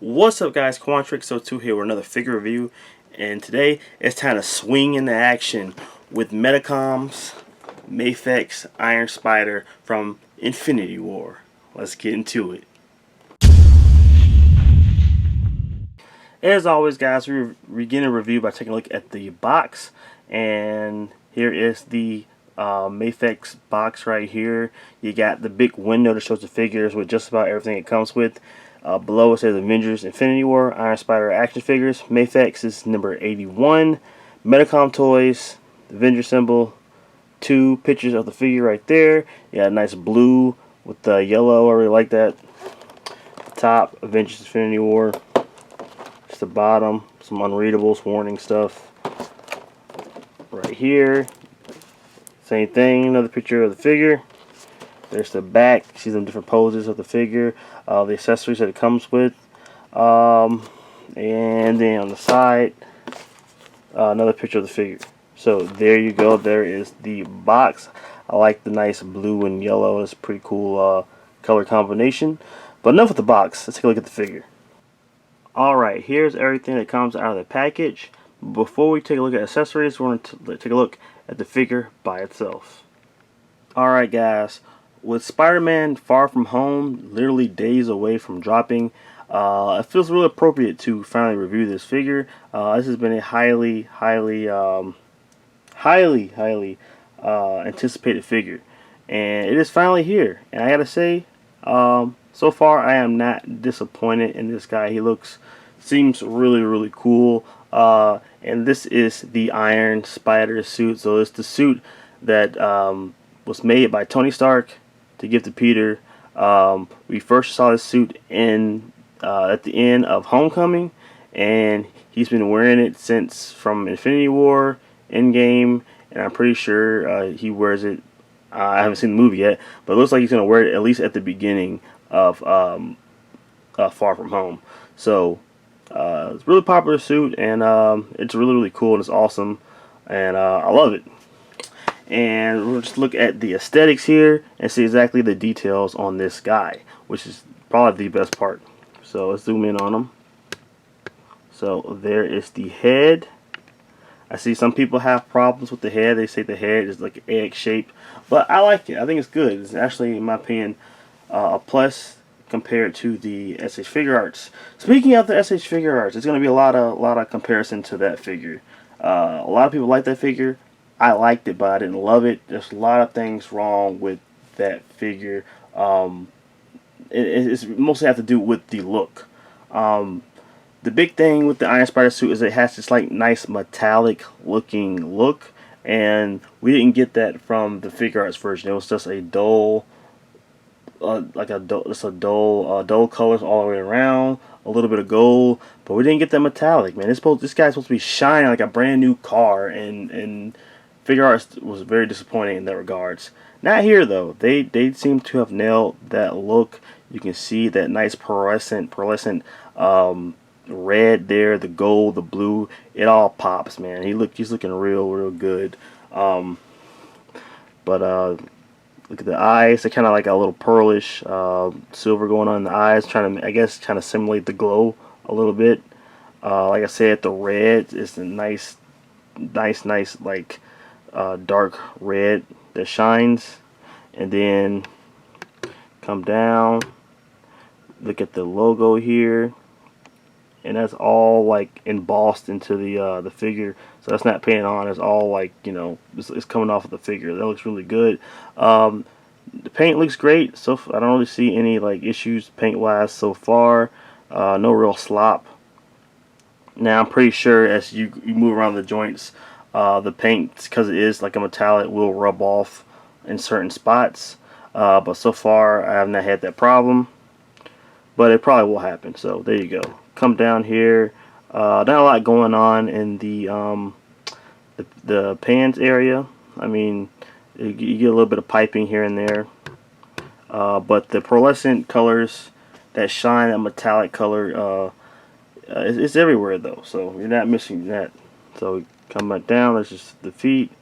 What's up, guys? Quantrix02 here with another figure review, and today it's time to swing into action with Medicom's Mafex Iron Spider from Infinity War. Let's get into it. As always, guys, we begin a review by taking a look at the box, and here is the Mafex box right here. You got the big window that shows the figures with just about everything it comes with. Below it says Avengers Infinity War Iron Spider action figures. Mafex is number 81. Medicom toys, the Avenger symbol, two pictures of the figure right there. You got a nice blue with the yellow. I really like that. Top, Avengers Infinity War. Just the bottom, some unreadables, warning stuff. Right here, same thing, another picture of the figure. There's the back, you see some different poses of the figure, the accessories that it comes with, and then on the side, another picture of the figure. So there you go, there is the box. I like the nice blue and yellow, it's a pretty cool color combination. But enough with the box, let's take a look at the figure. Alright, here's everything that comes out of the package. Before we take a look at accessories, we're going to take a look at the figure by itself. Alright, guys. With Spider-Man Far From Home literally days away from dropping, it feels really appropriate to finally review this figure. This has been a highly anticipated figure, and it is finally here. And I gotta say, so far I am not disappointed in this guy. He seems really cool. And this is the Iron Spider suit. So it's the suit that was made by Tony Stark to give to Peter. We first saw this suit at the end of Homecoming, and he's been wearing it since from Infinity War, Endgame, and I'm pretty sure he wears it. I haven't seen the movie yet, but it looks like he's going to wear it at least at the beginning of Far From Home. So it's a really popular suit, and it's really cool, and it's awesome, and I love it. And we'll just look at the aesthetics here and see exactly the details on this guy, which is probably the best part. So let's zoom in on him. So there is the head. I see some people have problems with the head. They say the head is like an egg shape, but I like it. I think it's good. It's actually, in my opinion, a plus compared to the SH Figure Arts. Speaking of the SH Figure Arts, it's going to be a lot of comparison to that figure. A lot of people like that figure. I liked it, but I didn't love it. There's a lot of things wrong with that figure. It's mostly have to do with the look. The big thing with the Iron Spider suit is it has this like nice metallic looking look, and we didn't get that from the Figure Arts version. It was just a dull, dull colors all the way around, a little bit of gold, but we didn't get that metallic, man. This guy's supposed to be shining like a brand new car, and Figure Arts was very disappointing in that regards. Not here though. They seem to have nailed that look. You can see that nice pearlescent red there, the gold, the blue. It all pops, man. He's looking real good. But look at the eyes. They're kind of like a little pearlish silver going on in the eyes, trying to simulate the glow a little bit. Like I said, the red is a nice like dark red that shines. And then come down, look at the logo here, and that's all like embossed into the figure. So that's not painted on. It's all like, you know, it's coming off of the figure. That looks really good. The paint looks great. So I don't really see any like issues paint wise so far. No real slop. Now I'm pretty sure as you move around the joints, the paint, because it is like a metallic, will rub off in certain spots. But so far I have not had that problem. But it probably will happen. So there you go. Come down here. Not a lot going on in the pants area. I mean, you get a little bit of piping here and there. But the pearlescent colors that shine, that metallic color, it's everywhere though. So you're not missing that. So come back down. That's just the feet.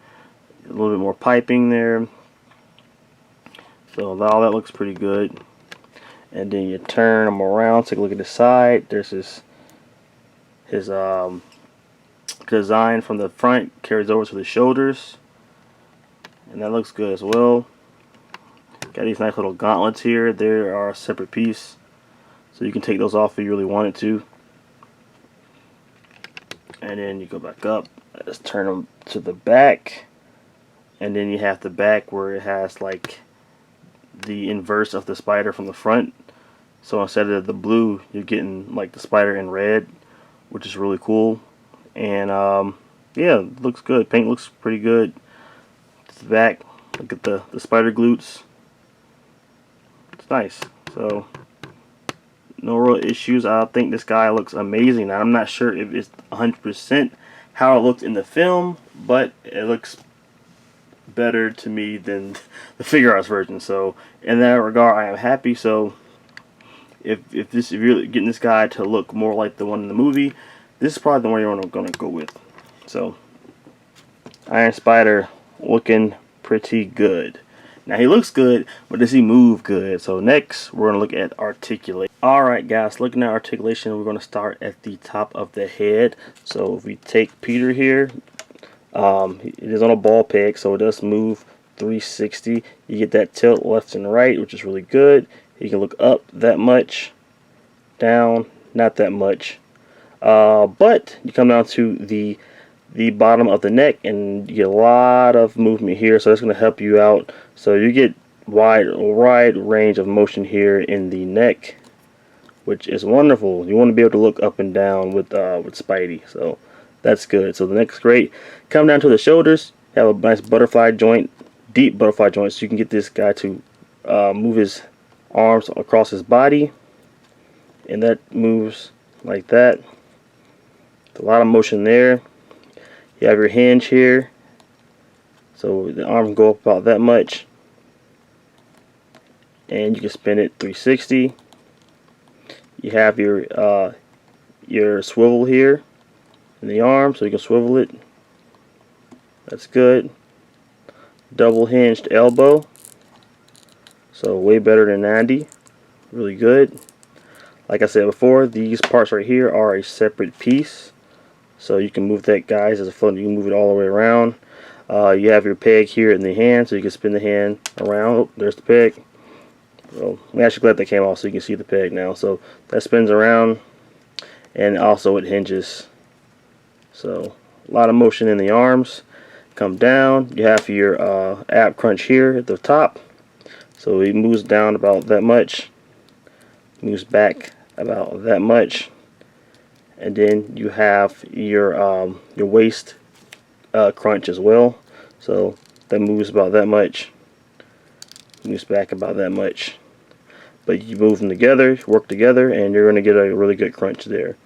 A little bit more piping there. So all that looks pretty good. and then you turn him around. Take a look at the side. There's his design from the front carries over to the shoulders, and that looks good as well. Got these nice little gauntlets here. They are a separate piece, so you can take those off if you really wanted to. And then you go back up. Let's turn them to the back, and then you have the back where it has like the inverse of the spider from the front. So instead of the blue, you're getting like the spider in red, which is really cool. And yeah, it looks good. Paint looks pretty good. To the back, look at the spider glutes. It's nice. So no real issues. I think this guy looks amazing. I'm not sure if it's 100% how it looked in the film, but it looks better to me than the figure arts version. So in that regard, I am happy. So if you're getting this guy to look more like the one in the movie, this is probably the one you're going to go with. So Iron Spider looking pretty good. Now he looks good, but does he move good? So next we're going to look at articulation. Alright guys, looking at articulation, we're going to start at the top of the head. So if we take Peter here, it is on a ball peg, so it does move 360. You get that tilt left and right, which is really good. You can look up that much, down not that much. But you come down to the bottom of the neck and you get a lot of movement here, so that's going to help you out. So you get wide range of motion here in the neck, which is wonderful. You want to be able to look up and down with Spidey, so that's good. So the neck's great. Come down to the shoulders, have a nice butterfly joint, deep butterfly joint, so you can get this guy to move his arms across his body, and that moves like that. A lot of motion there. You have your hinge here, so the arm can go up about that much, and you can spin it 360. You have your swivel here in the arm, so you can swivel it. That's good. Double hinged elbow, so way better than 90. Really good. Like I said before, these parts right here are a separate piece, so you can move that, guys, as a float. You can move it all the way around. You have your peg here in the hand, so you can spin the hand around. Oh, there's the peg. Well, I'm actually glad that came off, so you can see the peg now. So that spins around, and also it hinges. So a lot of motion in the arms. Come down. You have your ab crunch here at the top, so it moves down about that much, moves back about that much, and then you have your waist crunch as well. So that moves about that much, moves back about that much. But you move them together, work together, and you're going to get a really good crunch there.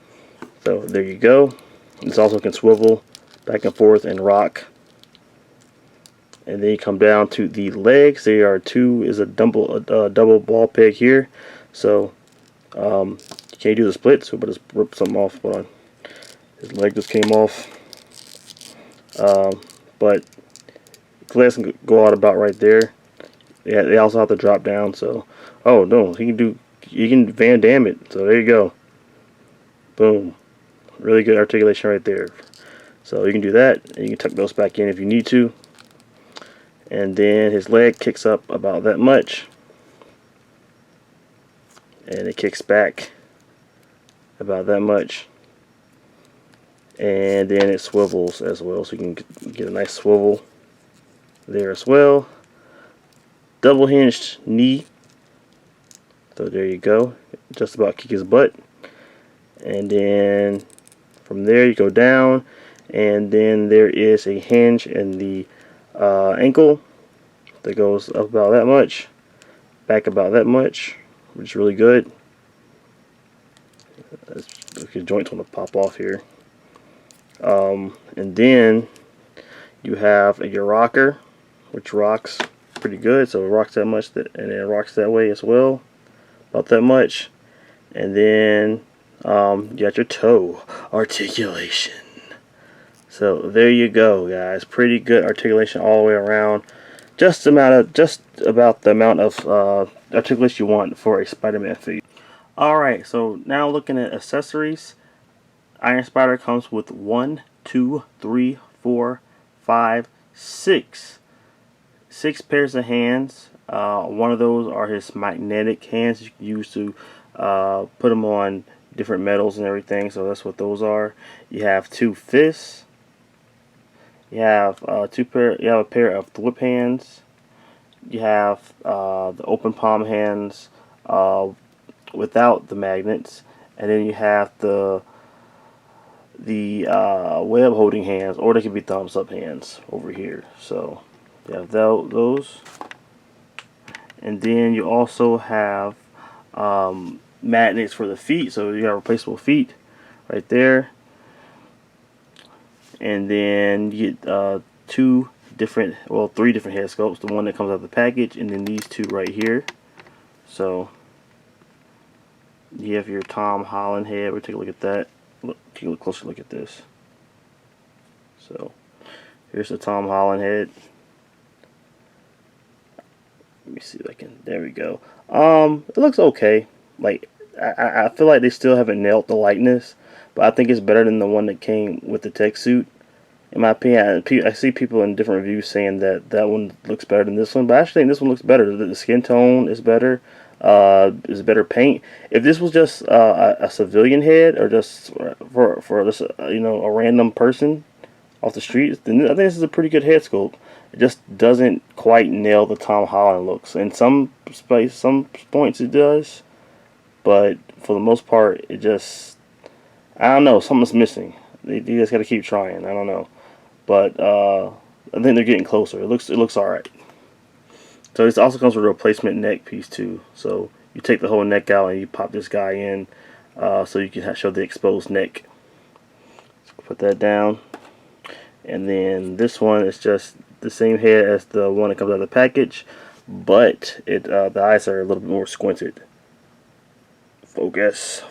So there you go. This also can swivel back and forth and rock. And then you come down to the legs. There are two, is a double ball peg here. So you can't do the split, so but just rip some off. Hold on. His leg just came off. But glass can go out about right there. Yeah, they also have to drop down. So, oh no, you can Van Damme it. So there you go. Boom. Really good articulation right there. So you can do that, and you can tuck those back in if you need to. And then his leg kicks up about that much, and it kicks back about that much, and then it swivels as well, so you can get a nice swivel there as well. Double hinged knee, so there you go, just about kick his butt. And then from there you go down, and then there is a hinge in the ankle that goes up about that much, back about that much, which is really good. The joints want to pop off here. And then you have your rocker, which rocks pretty good, so it rocks that much, and then it rocks that way as well, about that much. And then you got your toe articulation. So there you go, guys. Pretty good articulation all the way around. just about the amount of articulation you want for a Spider-Man figure. Alright, so now looking at accessories, Iron Spider comes with 1, 2, 3, 4, 5, 6 pairs of hands. One of those are his magnetic hands you can use to put them on different metals and everything, so that's what those are. You have 2 fists. You have a pair of whip hands. You have the open palm hands without the magnets, and then you have the web holding hands, or they can be thumbs up hands over here. So you have those, and then you also have magnets for the feet, so you have replaceable feet right there. And then you get 3 different head sculpts, the one that comes out of the package, and then these 2 right here. So you have your Tom Holland head. We'll take a look at that. Take a closer look at this. So here's the Tom Holland head. Let me see if I can. There we go. It looks okay. Like I feel like they still haven't nailed the likeness, but I think it's better than the one that came with the tech suit. In my opinion, I see people in different reviews saying that that one looks better than this one, but I actually think this one looks better. The skin tone is better. Is better paint. If this was just a civilian head, or just for just a random person off the street, then I think this is a pretty good head sculpt. It just doesn't quite nail the Tom Holland looks. In some points it does, but for the most part, it just, I don't know, something's missing. They just got to keep trying. I don't know, but I think they're getting closer. It looks alright. So this also comes with a replacement neck piece too. So you take the whole neck out and you pop this guy in, so you can show the exposed neck. So put that down, and then this one is just the same head as the one that comes out of the package, but the eyes are a little bit more squinted. Focus.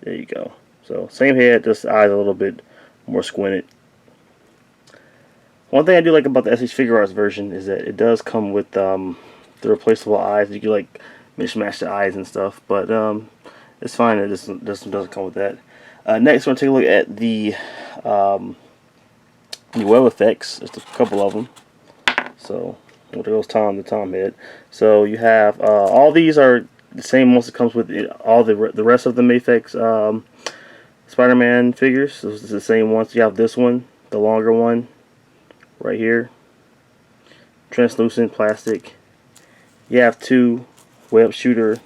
There you go. So same head, just eyes a little bit more squinted. One thing I do like about the SH Figure Arts version is that it does come with the replaceable eyes. You can like mishmash the eyes and stuff, but it's fine. It doesn't come with that. Next, we're going to take a look at the web effects. Just a couple of them. So there goes Tom, the Tom head. So you have all these are the same ones that comes with all the rest of the Mafex Spider-Man figures. Those are the same ones. You have this one, the longer one, right here, translucent plastic. You have 2 web shooter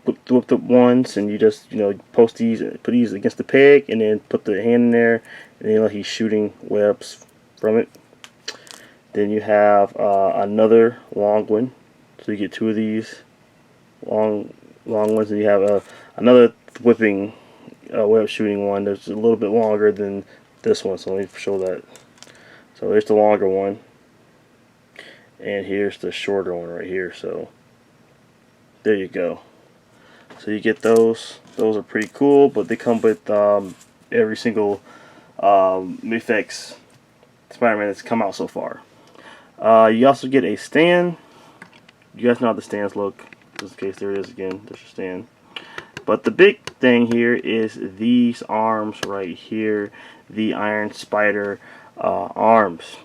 whipped up ones, and you just post these, put these against the peg, and then put the hand in there, and then he's shooting webs from it. Then you have another long one, so you get 2 of these long ones, and you have another whipping web shooting one that's a little bit longer than this one. So let me show that. So there's the longer one, and here's the shorter one right here. So there you go. So you get those. Those are pretty cool, but they come with every single Mafex Spider-Man that's come out so far. You also get a stand. You guys know how the stands look. Just in case there is again, there's your stand. But the big thing here is these arms right here, the Iron Spider arms,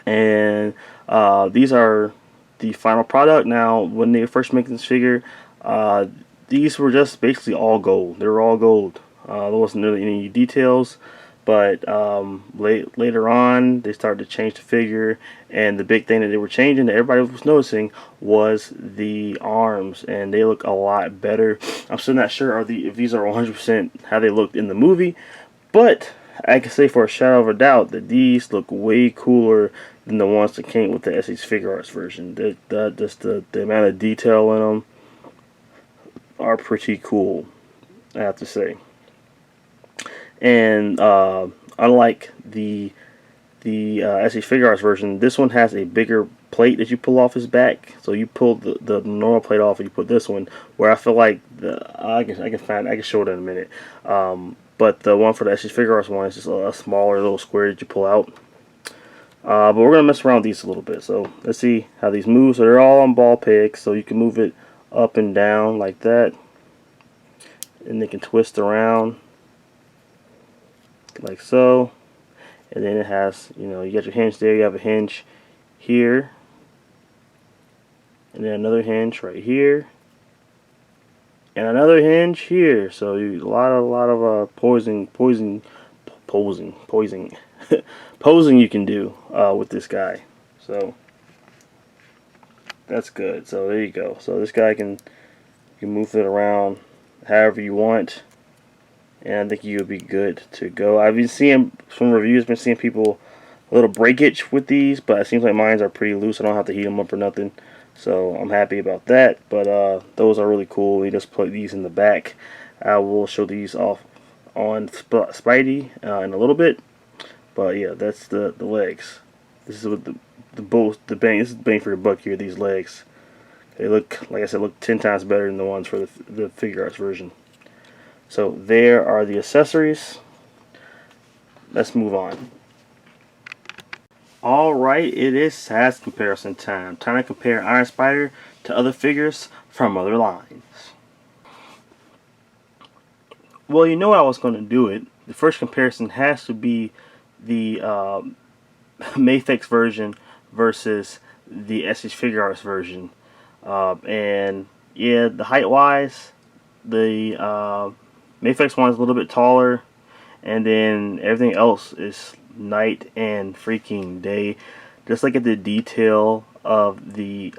and these are the final product. Now, when they were first making this figure, these were just basically all gold. They were all gold. There wasn't really any details, but later on they started to change the figure, and the big thing that they were changing that everybody was noticing was the arms, and they look a lot better. I'm still not sure if these are 100% how they looked in the movie, but I can say for a shadow of a doubt that these look way cooler than the ones that came with the SH Figure Arts version. Just the amount of detail in them are pretty cool, I have to say. And unlike the SH Figure Arts version, this one has a bigger plate that you pull off his back. So you pull the normal plate off and you put this one, where I feel like I can show it in a minute. But the one for the SH Figure Arts one is just a smaller little square that you pull out. But we're going to mess around with these a little bit. So let's see how these move. So they're all on ball pegs, so you can move it up and down like that. And they can twist around like so. And then it has, you know, you got your hinge there. You have a hinge here. And then another hinge right here. And another hinge here. So a lot of posing posing you can do with this guy. So that's good. So there you go. So this guy you can move it around however you want, and I think you'll be good to go. I've been seeing some reviews, been seeing people a little breakage with these, but it seems like mine are pretty loose. I don't have to heat them up or nothing, so I'm happy about that. But those are really cool. You just put these in the back. I will show these off on Spidey in a little bit. But yeah, that's the legs. This is what the bang. This is the bang for your buck here. These legs. They look, like I said, look 10 times better than the ones for the figure arts version. So there are the accessories. Let's move on. Alright, it is size comparison time. Time to compare Iron Spider to other figures from other lines. Well, you know I was going to do it. The first comparison has to be the Mafex version versus the SH Figure Arts version. And yeah, the height wise, the Mafex one is a little bit taller, and then everything else is night and freaking day. Just look at the detail of the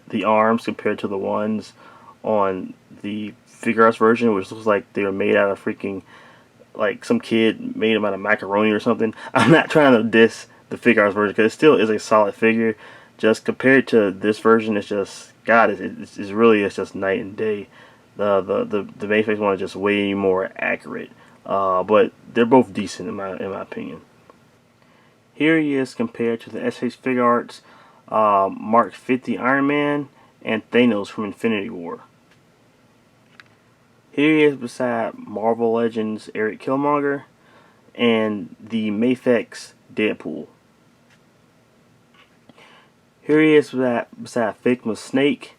the arms compared to the ones on the Figure Arts version, which looks like they were made out of freaking, like some kid made them out of macaroni or something. I'm not trying to diss the Figure Arts version because it still is a solid figure. Just compared to this version, it's just, God, it's really, it's just night and day. The Mafex one is just way more accurate, but they're both decent in my opinion. Here he is compared to the SH Figure Arts Mark 50 Iron Man and Thanos from Infinity War. Here he is beside Marvel Legends Eric Killmonger and the Mafex Deadpool. Here he is beside Figma's Snake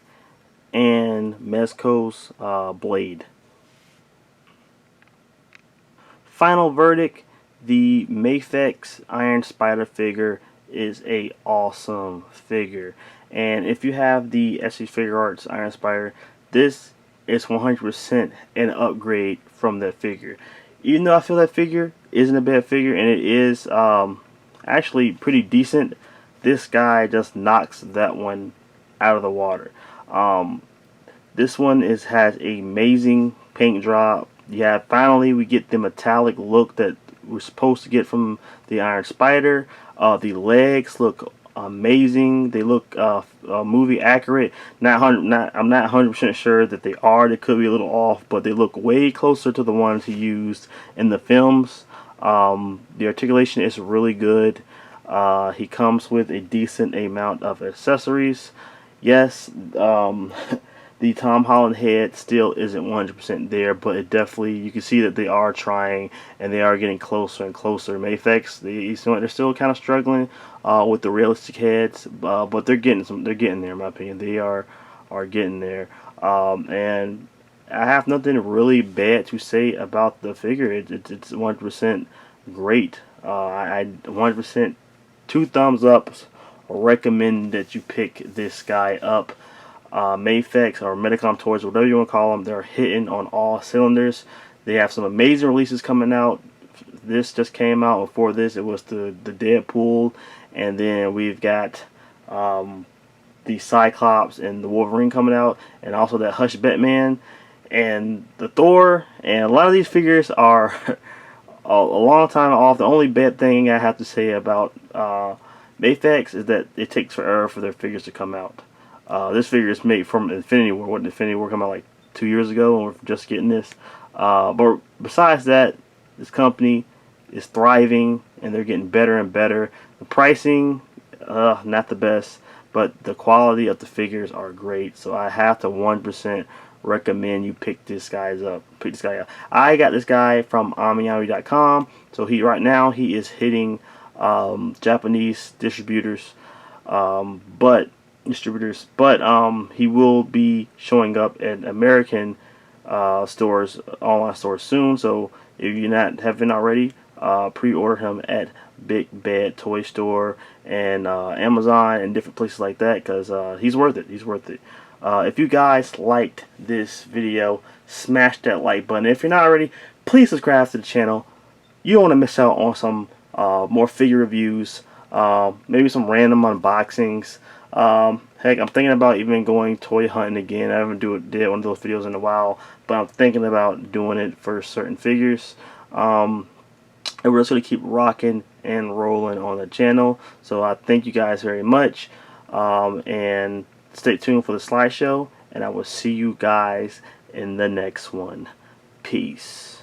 and Mezco's Blade. Final verdict, the Mafex Iron Spider figure is a awesome figure. And if you have the SH Figure Arts Iron Spider, this is 100% an upgrade from that figure. Even though I feel that figure isn't a bad figure, and it is actually pretty decent, this guy just knocks that one out of the water. This one has an amazing paint job. Yeah, finally we get the metallic look that we're supposed to get from the Iron Spider. The legs look amazing. They look movie accurate. I'm not 100% sure that they are. They could be a little off, but they look way closer to the ones he used in the films. The articulation is really good. He comes with a decent amount of accessories. Yes, the Tom Holland head still isn't 100% there, but it definitely, you can see that they are trying and they are getting closer and closer. Mafex, they're still kind of struggling with the realistic heads, but they're getting there in my opinion. They are getting there, and I have nothing really bad to say about the figure. It's 100% great. I 100% 2 thumbs up. Recommend that you pick this guy up. Mafex or Medicom toys, whatever you want to call them, they're hitting on all cylinders. They have some amazing releases coming out. This just came out. Before this, it was the Deadpool, and then we've got the Cyclops and the Wolverine coming out, and also that Hush Batman and the Thor. And a lot of these figures are a long time off. The only bad thing I have to say about Mafex is that it takes forever for their figures to come out. This figure is made from Infinity War. What did Infinity War come out like 2 years ago, and we're just getting this? But besides that, this company is thriving, and they're getting better and better. The pricing, not the best, but the quality of the figures are great. So I have to 100% recommend you pick this guy up. I got this guy from AmiYami.com. So right now he is hitting Japanese distributors, but he will be showing up at American stores, online stores soon. So if you're not haven't already, pre-order him at Big Bad Toy Store and Amazon and different places like that, because he's worth it. He's worth it. If you guys liked this video, smash that like button. If you're not already, please subscribe to the channel. You don't want to miss out on some more figure reviews, maybe some random unboxings. Heck, I'm thinking about even going toy hunting again. I haven't did one of those videos in a while, but I'm thinking about doing it for certain figures. And we're just going to keep rocking and rolling on the channel. So I thank you guys very much, and stay tuned for the slideshow, and I will see you guys in the next one. Peace.